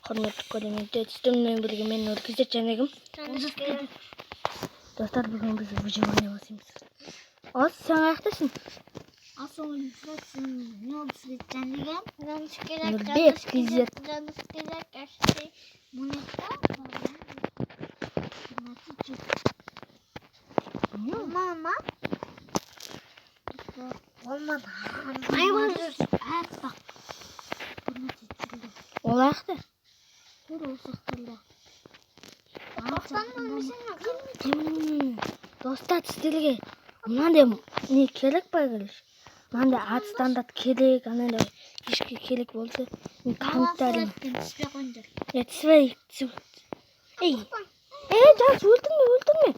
Құрметті көрермендер, сіздермен бірге мен Нұргизет Жанегім. Достар, бүгін біз өлең ойнап отырмыз. Ал сен қаяқтасың? Нұргизет Жанегім. Нұрбекгизет. Мама. Ол аяқта? Достар, сіздерге мынандай не керек па келеш? Мынандай ат стандарт керек, анандай ешке керек болса, мен комментарий. Тіспей. Ей, жас, өлтірме.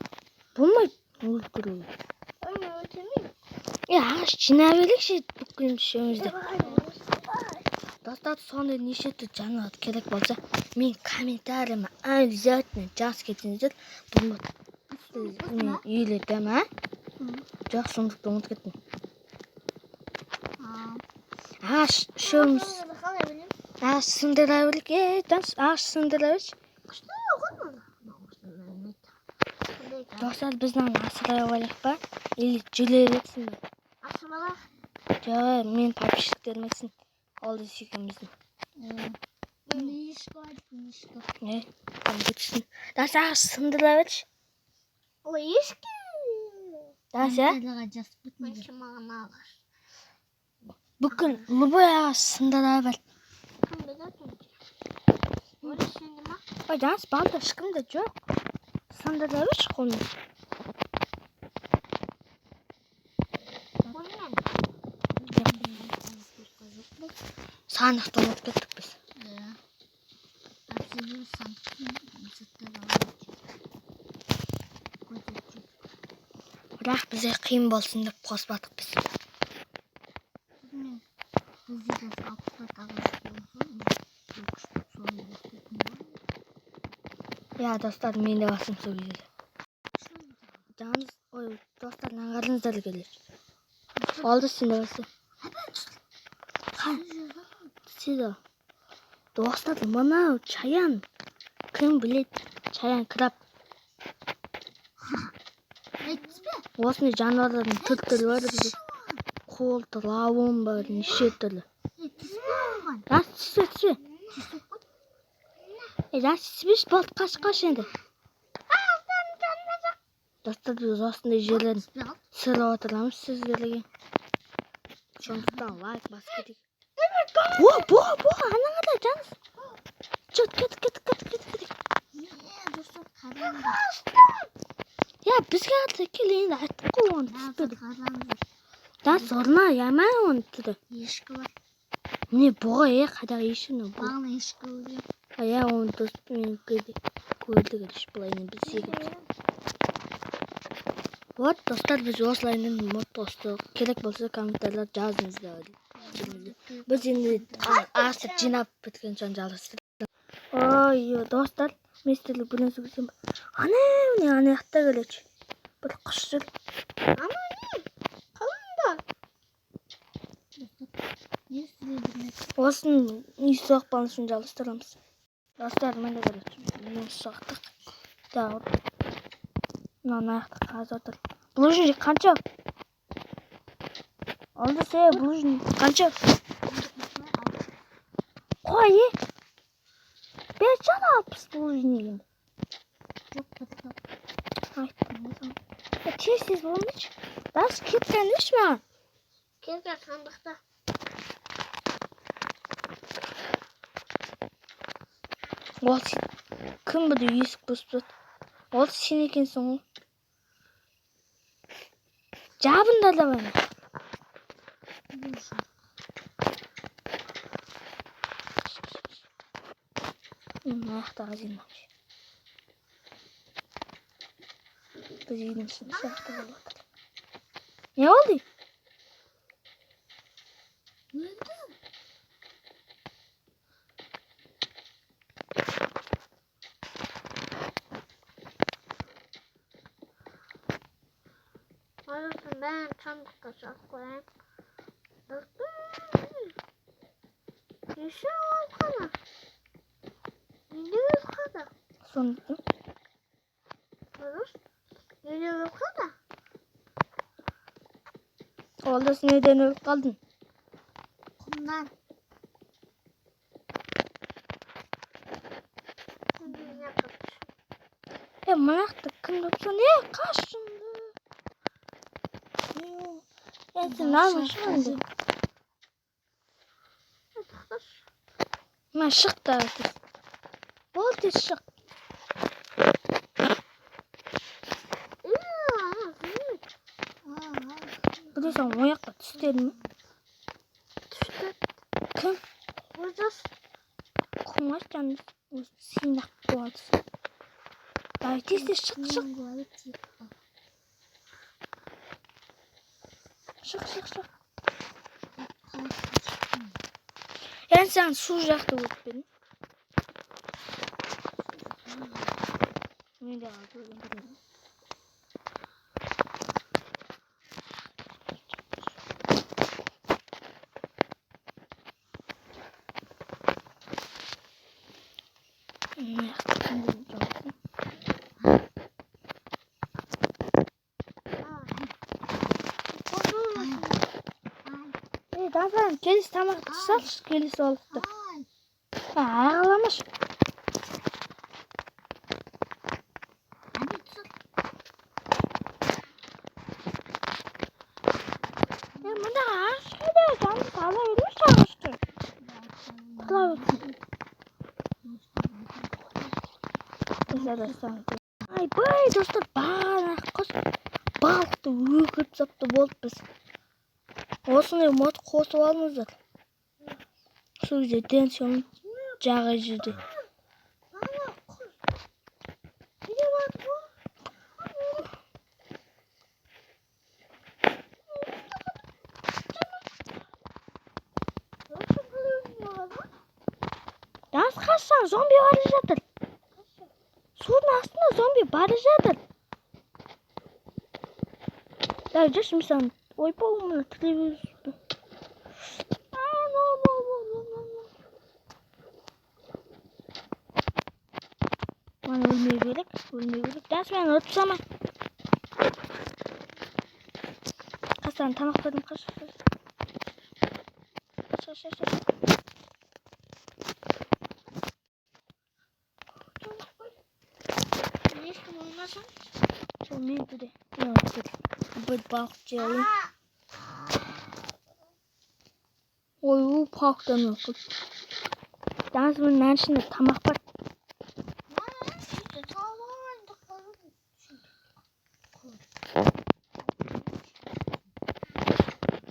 Болмайды, өлтіру. Ағаш жинап алайықшы бүкіл үшеумізді. Достар, сондай неше түрлі жануар керек болса, мен комментарийіме обязательно жазып кетіңіздер. Болмады. Мен үйлетем, а? Жоқ, сондықты ұмытып кеттім. Ағаш үшеуміз. Ағаш сындыра білік. Ағаш сындыра білік. Достар, біздің асырай алайық ба? Или жүре берсін бе? Асырмалақ. Жоқ, мен подписчиктерімексін. Олды сүйкіміздің. Ешкі. Бүтсін. Дасы ағаш сындыра білік. Ой, ешкі. Дасы? Маған ағаш. Бүкіл любой ағаш сындыра білік. Ой, дас, балда ешкімді жоқ. Сындыра білік қолын. Сандықты ұмытып кеттік біз. Бірақ бізе қиын болсын деп қоспадық біз. Я, достар, мен де басым сол кезде. Жаныз, ой, достар, нағарыңыздар келер. Алды сен де басы. Сізді. Достар, мынау чаян. Кім білет? Чаян краб. Осындай жануарлардың түр-түрі бар бізде. Қолды, лауын бар, неше түрлі. Рас, түспе. Рас, түспеш, болды, қаш енді. Достар, біз осындай жерлерін сырып отырамыз сіздерге. Сондықтан лайк басып кетейік. Бұ, анаңада жаныз. Кет. Я, бізге аты келейін, айттық қой оны түспеді. Дас, орна, ямай оны түді. Ешкі бар. Не, бұға, қайдағы ешіні бұл. Бағына ешкі өге. Я, оны достымен көрді келеш, бұлайын біз сегіз. Вот, достар, біз осылайынан мотосты керек болса комментарлар жазыңыздар. Біз енді астыр жинап біткен соң жалғастырдық. Ой, достар, мен сіздерге бір нәрсе көрсем ба? Ана жақта келеді. Бір құс жүр. Ана не? Қалыңдар. Осын үй соқпаны үшін жалғастырамыз. Достар, мен де көреді. Үй соқтық. Дауыр. Мынаны аяқты қазы отыр. Бұл үшін қанша? Алды сәе, бұл үшін қанша? Қой, бәт жана 60 бұл үшін еген. Жоқ, қытық. Айттым, тез болмайшы. Дас кеткен үш маған. Келген сандықта. Ол сен, кім бұды есік бұзып тұр? Ол сен екенсің ғой. Жабындар да бәні. Аяқтағы жинамшы. Біз едімсің сияқты болып отыр. Не олды? Өлді. Олардың бәрін сандыққа салып қояйын. Неше ол қана? Son dedim. Olur. Geliyor yoksa da. Oldu neden ölüp kaldın? Kumdan. Kumdan yapmış. Manakta kim yoksa ne kaçtındı? Sen ne yapmışsın? Ben şık da artık. Oldu şık. Biliyorsan oyakla tüster mi? Düştü. Kim? Vuracağız. Kumaşcan sinak boğazı. Belki şık. Şık. Yani sen suracaktı bu beni. Ne de aldı? Tamam, gelis tamam. Sal gelis oldu. Ağlamış. Bu da şöyle canlı sağlayabilir çalıştı. Ay bay dostlar bana kız balıқты өгіп сапты болды біз. Осындай мод қосып алыңыздар. Сол кезде тенсион жағы жүрді. Dans kaçsan zombi var жатыр. Судың астында зомби бар жатыр. Даже şimdi ойпау мына телевизорды. Bana ölmeye gerek. Ders ben atırsam. Kaç tane tanıkladım kaç. Ne istiyorsun oynasın? Olmuyor dedi. Ne dedi? Böyle balıkçı alayım. Oy parkta mı okul? Dans mı nanşinde tamak var.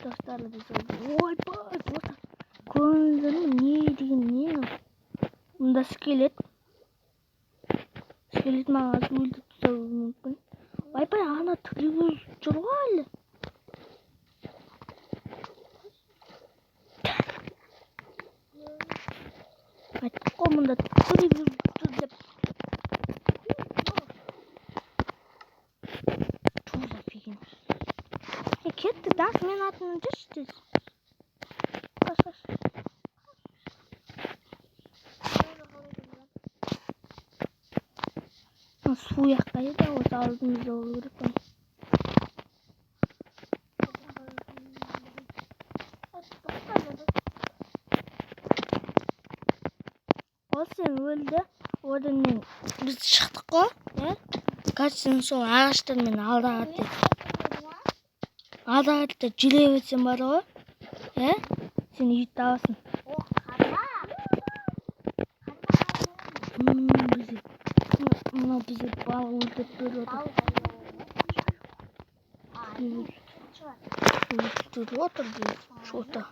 Dostlarla biz oldu. Oy bay dostlar. Konunun niye diyeyim ne? Bunda skelet. Skelet mağazı öldü tutar mümkün. Vay bay ana televizyon var. Hadi komunda televizyon tutar. Çok zafiyin. Ketti dans men atını düştü. Kaç. Su yakayı da o aldığımızda olur. Olsun öldü. Oradan biz çıktık o. Kaç sene sonra ağaçlarımın aldı cülevetsin var o. Seni yiğit alsın. Bizi bal öldürüp duruyordu. Duruyordu şurada.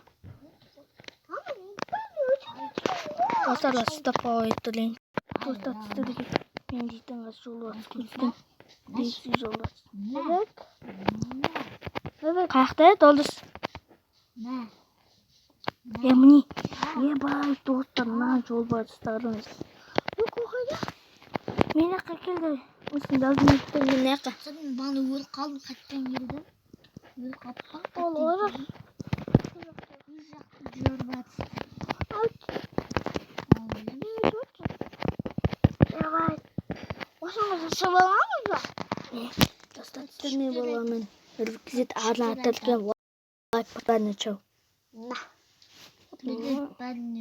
Dostlar stop ettirin. Dostlar stop. Ben diyeceğim az yolu açtım. Değişik yolu açtım. Evet. Kayakta doldur. Ne? Emni. Ye bay dostlar ne yol başlarınız. Yok o kadar. Mene kakildi. Musun lazım ettim mene kak. Sen bana öl kaldı kaçtan girdi. Öl kapı. Olur. Diyor bak. Evet. Başımıza sıvalamaz mı? Dostlar ne bolamın. Rekvizit anlatırken wipe bana çav. Bir de ben